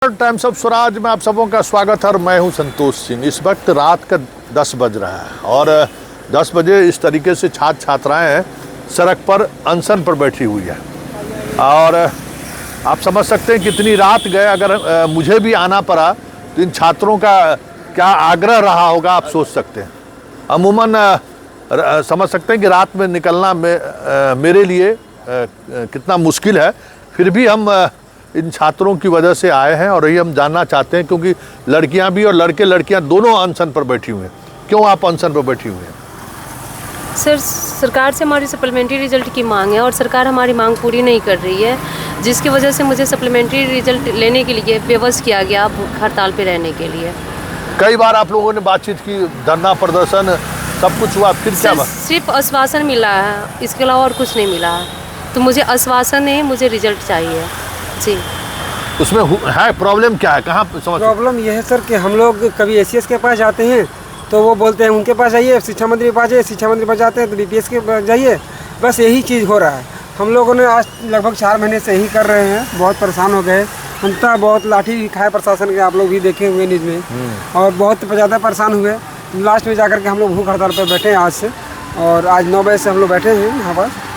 Times of Swaraj में आप सबों का स्वागत है और मैं हूं संतोष सिंह। इस वक्त रात का 10 बज रहा है और 10 बजे इस तरीके से छात्र छात्राएं सड़क पर अनशन पर बैठी हुई है और आप समझ सकते हैं कितनी रात गए। अगर मुझे भी आना पड़ा तो इन छात्रों का क्या आग्रह रहा होगा आप सोच सकते हैं। अमूमन समझ सकते हैं कि रात में निकलना मेरे लिए कितना मुश्किल है, फिर भी हम इन छात्रों की वजह से आए हैं और यही हम जानना चाहते हैं, क्योंकि लड़कियां भी और लड़कियां दोनों अनशन पर बैठी हुई हैं। क्यों आप अनशन पर बैठी हुई हैं? सर, सरकार से हमारी सप्लीमेंट्री रिजल्ट की मांग है और सरकार हमारी मांग पूरी नहीं कर रही है, जिसकी वजह से मुझे सप्लीमेंट्री रिजल्ट लेने के लिए बेबस किया गया हड़ताल पे रहने के लिए। कई बार आप लोगों ने बातचीत की, धरना प्रदर्शन सब कुछ हुआ, फिर क्या बात? सिर्फ आश्वासन मिला है, इसके अलावा और कुछ नहीं मिला है। तो मुझे आश्वासन नहीं, मुझे रिजल्ट चाहिए जी। उसमें है प्रॉब्लम क्या है, कहाँ प्रॉब्लम यह है सर कि हम लोग कभी एसीएस के पास जाते हैं तो वो बोलते हैं उनके पास जाइए, शिक्षा मंत्री के पास जाइए, शिक्षा मंत्री पास जाते हैं तो बीपीएस के पास जाइए। बस यही चीज़ हो रहा है। हम लोगों ने आज लगभग 4 महीने से यही कर रहे हैं, बहुत परेशान हो गए। हम तो बहुत लाठी खाए प्रशासन के, आप लोग भी देखे हुए न्यूज़ में, और बहुत ज़्यादा परेशान हुए। लास्ट में जाकर के हम लोग भूख हड़ताल पर बैठे हैं आज से, और आज 9 बजे से हम लोग बैठे हैं यहाँ पर।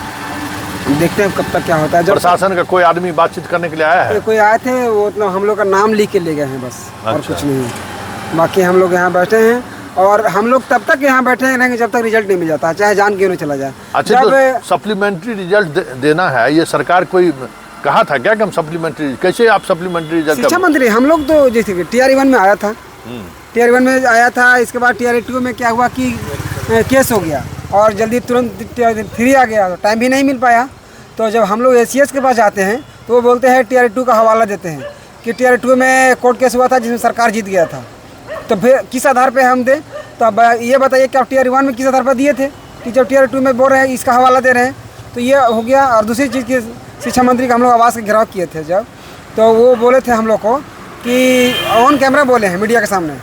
देखते हैं कब तक क्या होता है। जब प्रशासन का कोई आदमी बातचीत करने के लिए आया है? कोई आए थे, वो मतलब हम लोग का नाम लिख के ले गए हैं बस। अच्छा। और कुछ नहीं। बाकी हम लोग यहाँ बैठे हैं और हम लोग तब तक यहाँ बैठे रहेंगे जब तक रिजल्ट नहीं मिल जाता, चाहे जान क्यों नहीं चला जाए। अच्छा, तो सप्लीमेंट्री रिजल्ट देना है, ये सरकार कोई कहा था क्या कि हम सप्लीमेंट्री, कैसे आप सप्लीमेंट्री रिजल्ट? शिक्षा मंत्री हम लोग तो जैसे कि TR1 में आया था, TR1 में आया था। इसके बाद TR2 में क्या हुआ कि केस हो गया और जल्दी तुरंत TR3 आ गया, तो टाइम भी नहीं मिल पाया। तो जब हम लोग ACS के पास जाते हैं तो वो बोलते हैं TR2 का हवाला देते हैं कि TR2 में कोर्ट केस हुआ था जिसमें सरकार जीत गया था। तो फिर किस आधार पे हम दें? तो अब ये बताइए कि आप TR1 में किस आधार पर दिए थे कि जब TR2 में बोल रहे हैं इसका हवाला दे रहे हैं, तो ये हो गया। और दूसरी चीज़ की शिक्षा मंत्री का हम लोग आवाज़ का घेराव किए थे जब, तो वो बोले थे हम लोग को कि ऑन कैमरा बोले हैं मीडिया के सामने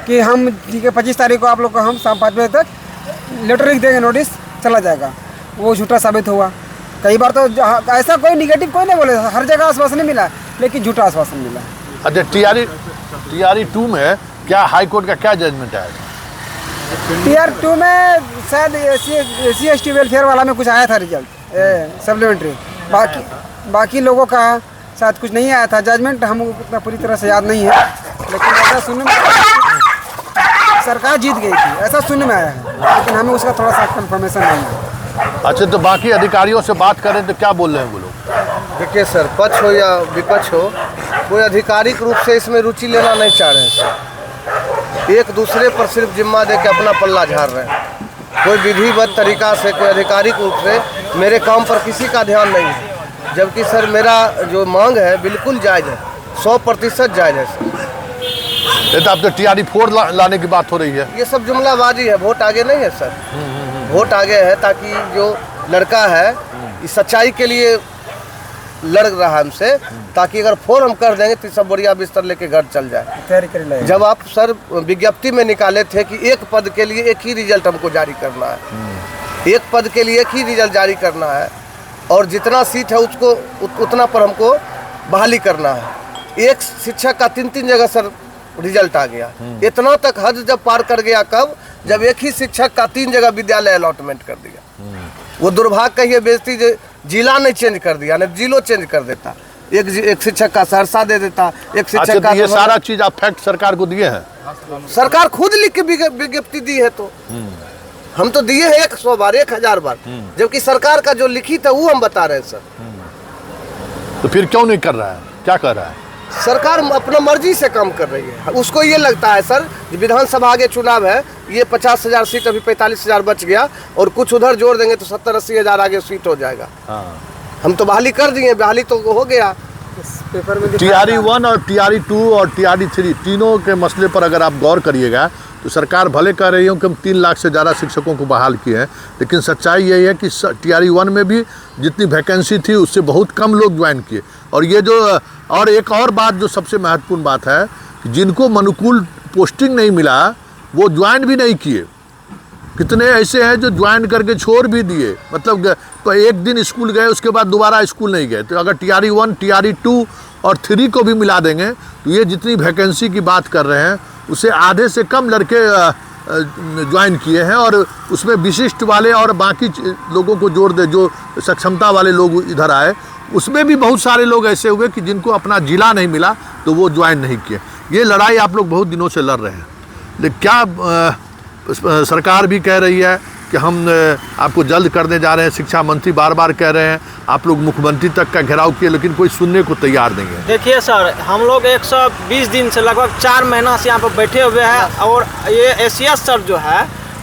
कि हम ठीक है 25 तारीख को आप लोग को हम शाम 5 बजे तक लेटर लिख देंगे, नोटिस चला जाएगा। वो झूठा साबित हुआ। कई बार तो ऐसा कोई निगेटिव कोई नहीं बोले, हर जगह आश्वासन मिला, लेकिन झूठा आश्वासन मिला। अच्छा, TR2 में क्या हाई कोर्ट का क्या जजमेंट आया? TR2 में शायद SC/ST वेलफेयर वाला में कुछ आया था रिजल्ट सप्लीमेंट्री, बाकी लोगों का शायद कुछ नहीं आया था जजमेंट। हमको उतना पूरी तरह से याद नहीं है, लेकिन ऐसा सुनने में सरकार जीत गई थी, ऐसा सुनने में आया है, लेकिन हमें उसका थोड़ा सा कंफर्मेशन नहीं है। अच्छा, तो बाकी अधिकारियों से बात करें तो क्या बोल रहे हैं वो लोग? देखिए सर, पक्ष हो या विपक्ष हो, कोई आधिकारिक रूप से इसमें रुचि लेना नहीं चाह रहे हैं सर। एक दूसरे पर सिर्फ जिम्मा दे के अपना पल्ला झाड़ रहे हैं। कोई विधिवत तरीका से, कोई आधिकारिक रूप से मेरे काम पर किसी का ध्यान नहीं है, जबकि सर मेरा जो मांग है बिल्कुल जायज़ है, 100% जायज़ है सर। ये तो अब तो TR4 लाने की बात हो रही है। ये सब जुमलाबाजी है, वोट आगे नहीं है सर। वोट आगे है ताकि जो लड़का है इस सच्चाई के लिए लड़ रहा है हमसे, ताकि अगर फोन हम कर देंगे तो सब बढ़िया बिस्तर लेके घर चल जाए। जब आप सर विज्ञप्ति में निकाले थे कि एक पद के लिए एक ही रिजल्ट हमको जारी करना है, एक पद के लिए एक ही रिजल्ट जारी करना है, और जितना सीट है उसको उतना पर हमको बहाली करना है। एक शिक्षक का 3-3 जगह सर रिजल्ट आ गया। इतना तक हद जब पार कर गया, कब? जब एक ही शिक्षक का 3 जगह विद्यालय अलॉटमेंट कर दिया। वो दुर्भाग्य कहिए बेइज्जती, जिला नहीं चेंज कर दिया, नहीं जिलो चेंज कर देता। एक शिक्षक का सहरसा दे देता, एक शिक्षक का। ये सारा चीज आप फैक्ट सरकार को दिए हैं? सरकार खुद लिख के विज्ञप्ति दी है, तो हम तो दिए हैं 100 बार, 1000 बार, जबकि सरकार का जो लिखित है वो हम बता रहे हैं सर। तो फिर क्यों नहीं कर रहा है, क्या कर रहा है? सरकार अपना मर्जी से काम कर रही है। उसको ये लगता है सर, विधानसभा आगे चुनाव है, ये 50,000 सीट, अभी 45,000 बच गया, और कुछ उधर जोड़ देंगे तो 70-80 हज़ार आगे सीट हो जाएगा। हम तो बहाली कर दिए, बहाली तो हो गया। पेपर में TR1 और TR2 और TR3 तीनों के मसले पर अगर आप गौर करिएगा तो सरकार भले कह रही हो कि हम 3 लाख से ज़्यादा शिक्षकों को बहाल किए हैं, लेकिन सच्चाई यही है कि TR1 में भी जितनी वैकेंसी थी उससे बहुत कम लोग ज्वाइन किए। और ये जो, और एक और बात जो सबसे महत्वपूर्ण बात है कि जिनको अनुकूल पोस्टिंग नहीं मिला वो ज्वाइन भी नहीं किए। कितने ऐसे हैं जो ज्वाइन करके छोड़ भी दिए, मतलब तो एक दिन स्कूल गए उसके बाद दोबारा स्कूल नहीं गए। तो अगर TR1, TR2 और 3 को भी मिला देंगे तो ये जितनी वैकेंसी की बात कर रहे हैं उससे आधे से कम लड़के ज्वाइन किए हैं। और उसमें विशिष्ट वाले और बाकी लोगों को जोड़ दे, जो सक्षमता वाले लोग इधर आए, उसमें भी बहुत सारे लोग ऐसे हुए कि जिनको अपना जिला नहीं मिला तो वो ज्वाइन नहीं किए। ये लड़ाई आप लोग बहुत दिनों से लड़ रहे हैं, लेकिन क्या सरकार भी कह रही है कि हम आपको जल्द करने जा रहे हैं, शिक्षा मंत्री बार बार कह रहे हैं, आप लोग मुख्यमंत्री तक का घेराव किए, लेकिन कोई सुनने को तैयार नहीं है। देखिए सर, हम लोग 120 दिन से लगभग 4 महीना से यहाँ पर बैठे हुए हैं और ये एसीएस सर जो है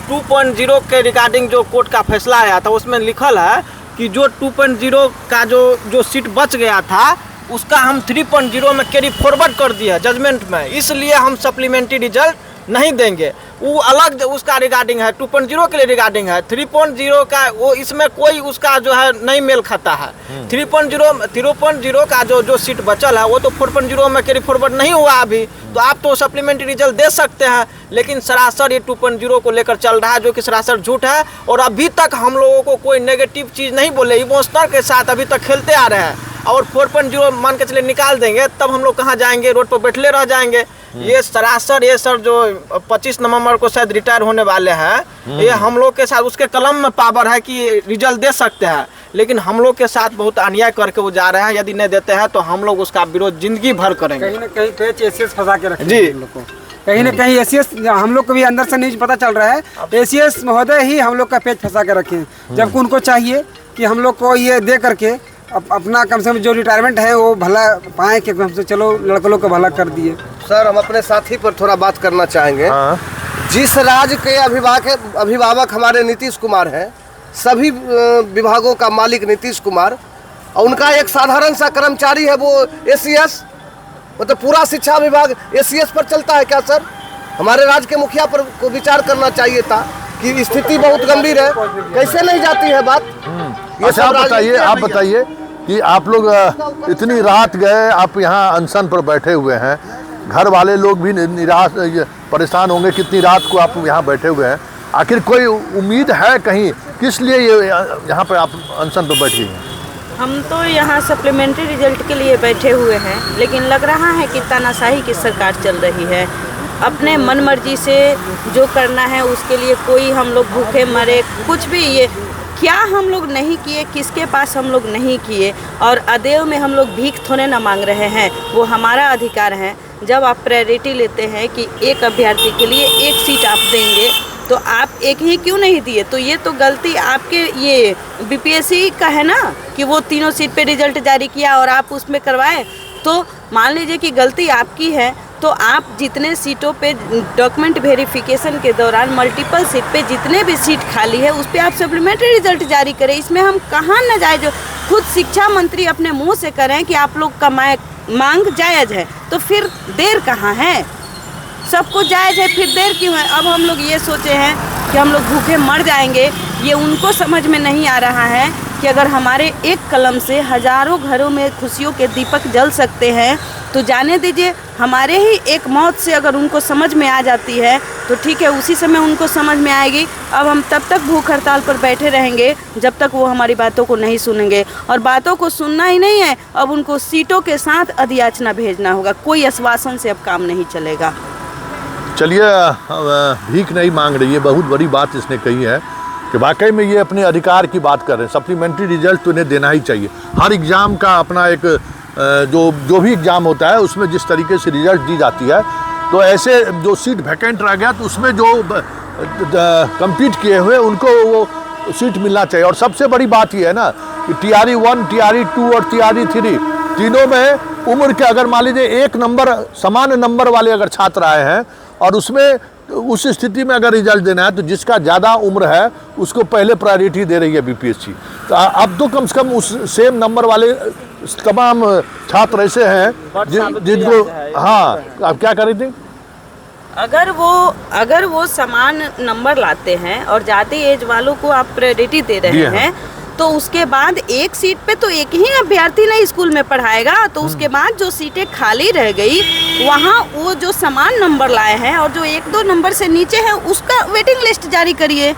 2.0 के रिगार्डिंग जो कोर्ट का फैसला आया था उसमें लिखल है कि जो 2.0 का जो सीट बच गया था उसका हम 3.0 में कैरी फॉरवर्ड कर दिया जजमेंट में, इसलिए हम सप्लीमेंट्री रिजल्ट नहीं देंगे। वो अलग उसका रिगार्डिंग है, 2.0 के लिए रिगार्डिंग है। 3.0 का वो इसमें कोई उसका जो है नहीं मेल खाता है। 3.0 का जो सीट बचल है वो तो 4.0 में कैरी फॉरवर्ड नहीं हुआ अभी, तो आप तो सप्लीमेंट्री रिजल्ट दे सकते हैं, लेकिन सरासर ये 2.0 को लेकर चल रहा है जो कि सरासर झूठ है। और अभी तक हम लोगों को कोई नेगेटिव चीज़ नहीं बोले, इमोशनल के साथ अभी तक खेलते आ रहे हैं। और 4.0 मान के चले निकाल देंगे तब हम लोग कहाँ जाएंगे, रोड पर बैठले रह जाएंगे। ये सरासर ये सर जो 25 नवंबर को शायद रिटायर होने वाले हैं, ये हम लोग के साथ उसके कलम में पावर है कि रिजल्ट दे सकते हैं, लेकिन हम लोग के साथ बहुत अन्याय करके वो जा रहे हैं। यदि नहीं देते हैं तो हम लोग उसका विरोध जिंदगी भर करेंगे। कहीं ना कहीं पेच एसीएस फंसा के रखे जी। हम लोग को, कहीं ना कहीं एसीएस हम लोग को भी अंदर से न्यूज पता चल रहा है, एसीएस महोदय ही हम लोग का पेच फंसा के रखे हैं, जबकि उनको चाहिए कि हम लोग को ये दे करके अपना कम से कम जो रिटायरमेंट है वो भला पाए कि हमसे चलो लड़कों लोग को भला कर दिए। सर, हम अपने साथी पर थोड़ा बात करना चाहेंगे। हाँ। जिस राज्य के अभिभावक हमारे नीतीश कुमार हैं, सभी विभागों का मालिक नीतीश कुमार, और उनका एक साधारण सा कर्मचारी है वो एसीएस, मतलब पूरा शिक्षा विभाग एसीएस पर चलता है क्या सर? हमारे राज्य के मुखिया पर को विचार करना चाहिए था कि स्थिति बहुत गंभीर है, कैसे नहीं जाती है बात। अच्छा आप बताइए कि आप लोग इतनी रात गए, आप यहाँ अनशन पर बैठे हुए हैं, घर वाले लोग भी निराश परेशान होंगे कितनी रात को आप यहाँ बैठे हुए हैं, आखिर कोई उम्मीद है कहीं, किस लिए ये यहाँ पे आप अनशन पर बैठी हैं? हम तो यहाँ सप्लीमेंट्री रिजल्ट के लिए बैठे हुए हैं, लेकिन लग रहा है कि तानाशाही की सरकार चल रही है। अपने मन मर्जी से जो करना है उसके लिए कोई हम लोग भूखे मरे कुछ भी, ये क्या हम लोग नहीं किए, किसके पास हम लोग नहीं किए, और अदेव में हम लोग भीख थोड़े ना मांग रहे हैं, वो हमारा अधिकार है। जब आप प्रायोरिटी लेते हैं कि एक अभ्यर्थी के लिए 1 सीट आप देंगे तो आप 1 ही क्यों नहीं दिए? तो ये तो गलती आपके ये बीपीएससी का है ना कि वो 3 सीट पे रिजल्ट जारी किया और आप उसमें करवाएं। तो मान लीजिए कि गलती आपकी है, तो आप जितने सीटों पे डॉक्यूमेंट वेरिफिकेशन के दौरान मल्टीपल सीट पे जितने भी सीट खाली है उस पे आप सप्लीमेंट्री रिजल्ट जारी करें। इसमें हम कहाँ न जाए, जो खुद शिक्षा मंत्री अपने मुंह से करें कि आप लोग का मांग जायज़ है, तो फिर देर कहाँ है? सबको जायज़ है, फिर देर क्यों है? अब हम लोग ये सोचे हैं कि हम लोग भूखे मर जाएंगे, ये उनको समझ में नहीं आ रहा है कि अगर हमारे एक कलम से हज़ारों घरों में खुशियों के दीपक जल सकते हैं तो जाने दीजिए, हमारे ही एक मौत से अगर उनको समझ में आ जाती है तो ठीक है, उसी समय उनको समझ में आएगी। अब हम तब तक भूख हड़ताल पर बैठे रहेंगे जब तक वो हमारी बातों को नहीं सुनेंगे, और बातों को सुनना ही नहीं है, अब उनको सीटों के साथ अधियाचना भेजना होगा। कोई आश्वासन से अब काम नहीं चलेगा। चलिए, भीख नहीं मांग रही है, बहुत बड़ी बात इसने कही है कि वाकई में ये अपने अधिकार की बात कर रहे हैं। सप्लीमेंट्री रिजल्ट तो इन्हें देना ही चाहिए। हर एग्ज़ाम का अपना एक जो भी एग्ज़ाम होता है उसमें जिस तरीके से रिजल्ट दी जाती है, तो ऐसे जो सीट वैकेंट रह गया तो उसमें जो कम्पीट किए हुए उनको वो सीट मिलना चाहिए। और सबसे बड़ी बात ये है ना कि TRE 1, TRE 2 और TRE 3 तीनों में उम्र के अगर मान लीजिए 1 नंबर समान नंबर वाले अगर छात्र आए हैं और उसमें उस स्थिति में अगर रिजल्ट देना है तो जिसका ज़्यादा उम्र है उसको पहले प्रायोरिटी दे रही है बीपीएससी। तो अब तो कम से कम उस सेम नंबर वाले तमाम छात्र ऐसे हैं जिनको, हाँ, आप क्या कर रही थी? अगर वो समान नंबर लाते हैं और ज़्यादा एज वालों को आप प्रायोरिटी दे रहे हैं तो उसके बाद 1 सीट पे तो एक ही अभ्यर्थी नहीं स्कूल में पढ़ाएगा, तो उसके बाद जो सीटें खाली रह गई वहाँ वो जो समान नंबर लाए हैं और जो 1-2 नंबर से नीचे है उसका वेटिंग लिस्ट जारी करिए।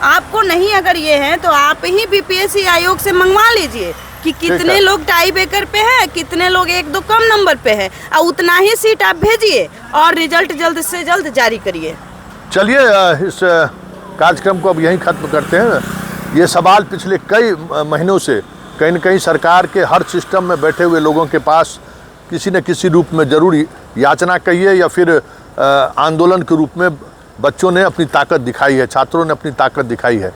आपको नहीं अगर ये है तो आप ही बीपीएससी आयोग से मंगवा लीजिए कि कितने लोग टाई ब्रेकर पे हैं, कितने लोग 1-2 कम नंबर पे हैं, और उतना ही सीट आप भेजिए और रिजल्ट जल्द से जल्द जारी करिए। चलिए इस कार्यक्रम को अब यहीं खत्म करते हैं। ये सवाल पिछले कई महीनों से कहीं न कहीं सरकार के हर सिस्टम में बैठे हुए लोगों के पास किसी न किसी रूप में जरूर याचना कहिए या फिर आंदोलन के रूप में बच्चों ने अपनी ताकत दिखाई है, छात्रों ने अपनी ताकत दिखाई है।